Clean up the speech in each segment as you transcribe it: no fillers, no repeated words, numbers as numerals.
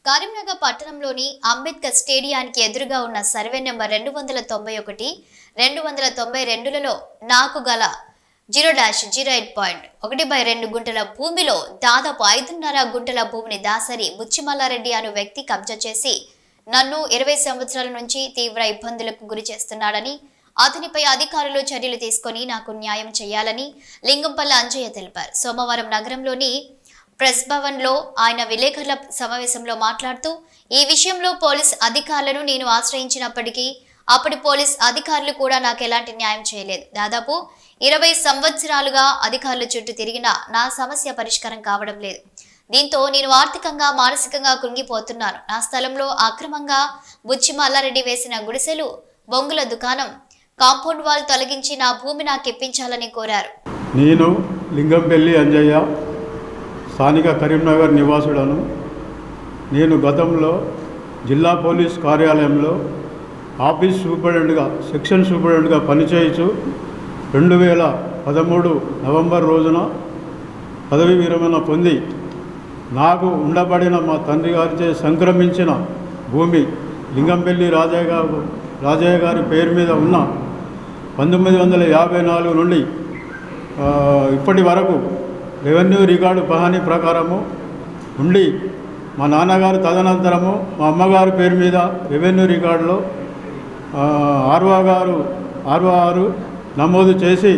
కరీంనగర్ పట్టణంలోని అంబేద్కర్ స్టేడియానికి ఎదురుగా ఉన్న సర్వే నెంబర్ 291, 292లలో నాకు గల 0-08.1/2 గుంటల భూమిలో దాదాపు 5.5 గుంటల భూమిని దాసరి బుచ్చిమల్లారెడ్డి అను వ్యక్తి కబ్జా చేసి నన్ను 20 సంవత్సరాల నుంచి తీవ్ర ఇబ్బందులకు గురి చేస్తున్నాడని, అతనిపై అధికారులు చర్యలు తీసుకొని నాకు న్యాయం చేయాలని లింగంపల్లి అంజయ్య తెలిపారు. సోమవారం నగరంలోని ప్రెస్ భవన్ లో ఆయన విలేకరుల సమావేశంలో మాట్లాడుతూ, ఈ విషయంలో పోలీస్ అధికారులను నేను ఆశ్రయించినప్పటికీ అప్పటి పోలీస్ అధికారులు కూడా నాకు ఎలాంటి న్యాయం చేయలేదు. దాదాపు 20 సంవత్సరాలుగా అధికారుల చుట్టూ తిరిగినా నా సమస్య పరిష్కారం కావడం లేదు. దీంతో నేను ఆర్థికంగా మానసికంగా కృంగిపోతున్నాను. నా స్థలంలో అక్రమంగా బుచ్చిమల్లారెడ్డి వేసిన గుడిసెలు, బొంగుల దుకాణం, కాంపౌండ్ వాల్ తొలగించి నా భూమి నాకు ఇప్పించాలని కోరారు. నేను లింగంపల్లి అంజయ్య, స్థానిక కరీంనగర్ నివాసుడను. నేను గతంలో జిల్లా పోలీస్ కార్యాలయంలో ఆఫీస్ సూపరింటెండెంట్గా, సెక్షన్ సూపరింటెండెంట్గా పనిచేయచ్చు 2013 నవంబర్ రోజున పదవి విరమణ పొంది నాకు ఉండబడిన మా తండ్రి గారిచే సంక్రమించిన భూమి లింగంపల్లి రాజయ్య గారి పేరు మీద ఉన్న 1954 నుండి ఇప్పటి వరకు రెవెన్యూ రికార్డు పహానీ ప్రకారము ఉండి, మా నాన్నగారు తదనంతరము మా అమ్మగారి పేరు మీద రెవెన్యూ రికార్డులో ఆర్ఓ నమోదు చేసి,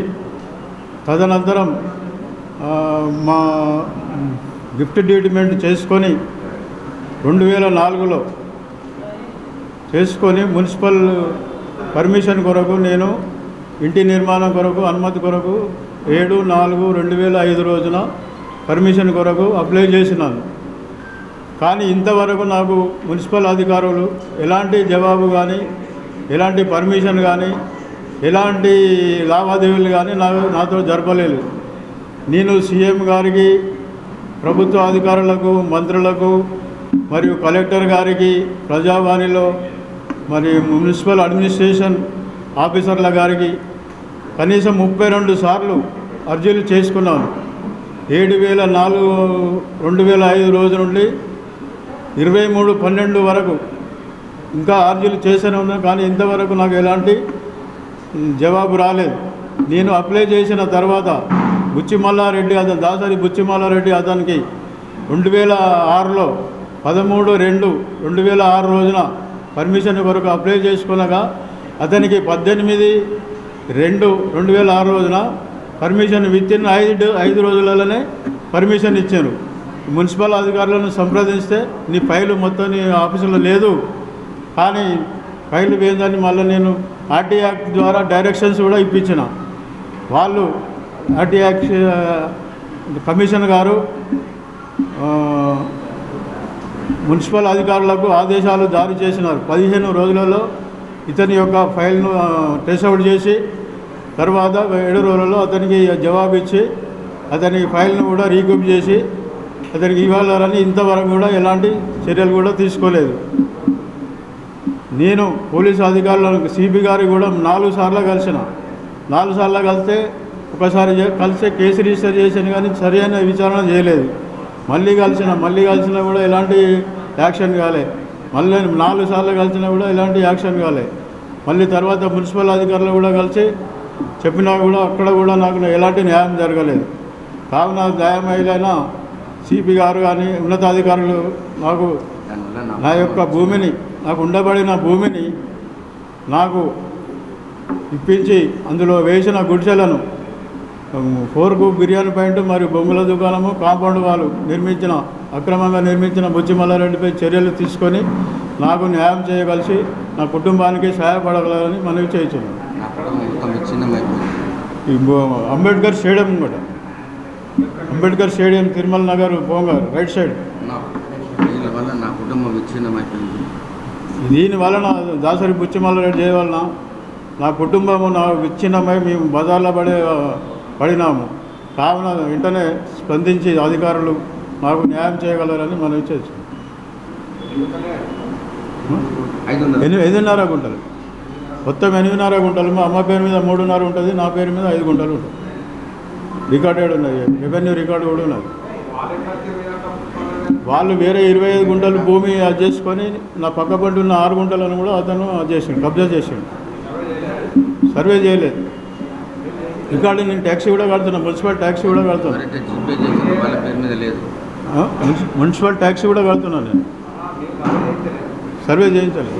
తదనంతరం మా గిఫ్ట్ డీడ్మెంట్ చేసుకొని 2004లో చేసుకొని మున్సిపల్ పర్మిషన్ కొరకు నేను ఇంటి నిర్మాణం కొరకు అనుమతి కొరకు 7/4/2005 రోజున పర్మిషన్ కొరకు అప్లై చేసినాను. కానీ ఇంతవరకు నాకు మున్సిపల్ అధికారులు ఎలాంటి జవాబు కానీ, ఎలాంటి పర్మిషన్ కానీ, ఎలాంటి లావాదేవీలు కానీ నాతో జరపలేదు. నేను సీఎం గారికి, ప్రభుత్వ అధికారులకు, మంత్రులకు మరియు కలెక్టర్ గారికి, ప్రజావాణిలో మరి మున్సిపల్ అడ్మినిస్ట్రేషన్ ఆఫీసర్ల గారికి కనీసం 32 సార్లు అర్జీలు చేసుకున్నాను. 7/4/2005 రోజు నుండి 23/12 వరకు ఇంకా అర్జీలు చేస్తూనే ఉన్నాను. కానీ ఇంతవరకు నాకు ఎలాంటి జవాబు రాలేదు. నేను అప్లై చేసిన తర్వాత బుచ్చిమల్లారెడ్డి, దాసరి బుచ్చిమల్లారెడ్డి అతనికి 2006లో 13/2/2006 రోజున పర్మిషన్ కొరకు అప్లై చేసుకునగా అతనికి 18/2/2006 రోజున పర్మిషన్ విత్ఇన్ 5 రోజులలోనే పర్మిషన్ ఇచ్చారు. మున్సిపల్ అధికారులను సంప్రదిస్తే నీ ఫైలు మొత్తం నీ ఆఫీసులో లేదు, కానీ ఫైలు వేందని మళ్ళీ నేను ఆర్టీ యాక్ట్ ద్వారా డైరెక్షన్స్ కూడా ఇప్పించిన. వాళ్ళు ఆర్టీ యాక్ట్ కమిషన్ గారు మున్సిపల్ అధికారులకు ఆదేశాలు జారీ చేసినారు. 15 రోజులలో ఇతని యొక్క ఫైల్ను ట్రేస్అవుట్ చేసి, తర్వాత 7 రోజులలో అతనికి జవాబు ఇచ్చి అతని ఫైల్ను కూడా రీకూప్ చేసి అతనికి ఇవ్వాలని ఇంతవరకు కూడా ఎలాంటి చర్యలు కూడా తీసుకోలేదు. నేను పోలీసు అధికారులకు, సిపి గారికి కూడా 4 సార్లు కలిసిన. 4 సార్లు కలిస్తే ఒకసారి కలిస్తే కేసు రిజిస్టర్ చేసాను, కానీ సరైన విచారణ చేయలేదు. మళ్ళీ కలిసినా కూడా ఎలాంటి యాక్షన్ కాలే. మళ్ళీ 4 సార్లు కలిసినా కూడా ఎలాంటి యాక్షన్ కాలే. మళ్ళీ తర్వాత మున్సిపల్ అధికారులు కూడా కలిసి చెప్పినా కూడా అక్కడ కూడా నాకు ఎలాంటి న్యాయం జరగలేదు. కావున న్యాయమైనా సిపి గారు కానీ ఉన్నతాధికారులు నాకు నా యొక్క భూమిని, నాకు ఉండబడిన భూమిని నాకు ఇప్పించి అందులో వేసిన గుడిసెలను 4 బిర్యానీ పాయింట్ మరియు బొంగుల దుకాణము, కాంపౌండ్ వాళ్ళు అక్రమంగా నిర్మించిన బుచ్చిమల్లారెడ్డిపై చర్యలు తీసుకొని నాకు న్యాయం చేయగలిసి నా కుటుంబానికి సహాయపడగలని మనవి చేస్తున్నాను. అంబేద్కర్ స్టేడియం కూడా, అంబేద్కర్ స్టేడియం, తిరుమల నగర్ పోంగా రైట్ సైడ్. దీనివలన దాసరి బుచ్చిమల్లారెడ్డి చేయవలన నా కుటుంబము నా విచ్ఛిన్నమై మేము బజార్లో పడినాము. కావున వెంటనే స్పందించి అధికారులు మాకు న్యాయం చేయగలరని మనం ఇచ్చేసి 5.5 గుంటలు, మొత్తం 8.5 గుంటలు. మా అమ్మ పేరు మీద 3.5 ఉంటుంది, నా పేరు మీద 5 గుంటలు ఉంటుంది. రికార్డెడ్ ఉన్నది, రెవెన్యూ రికార్డు కూడా ఉన్నది. వాళ్ళు వేరే 25 గుంటలు భూమి అది చేసుకొని నా పక్క పంట ఉన్న 6 గుంటలను కూడా అతను అది చేసిండు, కబ్జా చేసిండు. సర్వే చేయలేదు. ఇక్కడ నేను ట్యాక్సీ కూడా కడుతున్నా, మున్సిపల్ ట్యాక్సీ కూడా కడుతున్నా, మున్సిపల్ ట్యాక్సీ కూడా కడుతున్నాను నేను. సర్వే చేయించలేదు,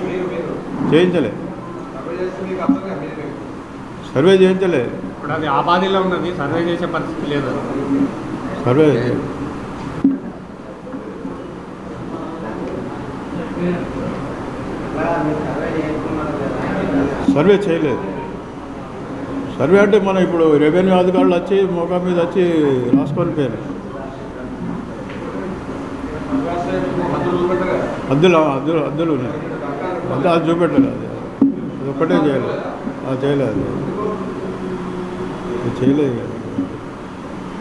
సర్వే చేయించలేదు. ఇప్పుడు అది ఆబాదీలో ఉన్నది, సర్వే చేసే పరిస్థితి లేదు. సర్వే చేయలేదు. సర్వే అంటే మనం ఇప్పుడు రెవెన్యూ అధికారులు వచ్చి మొఖం మీద వచ్చి రాసుకొని పోయారు. అద్దులు ఉన్నాయి, అది చూపెట్టలేదు. అది ఒక్కటే చేయలేదు, చేయలేదు.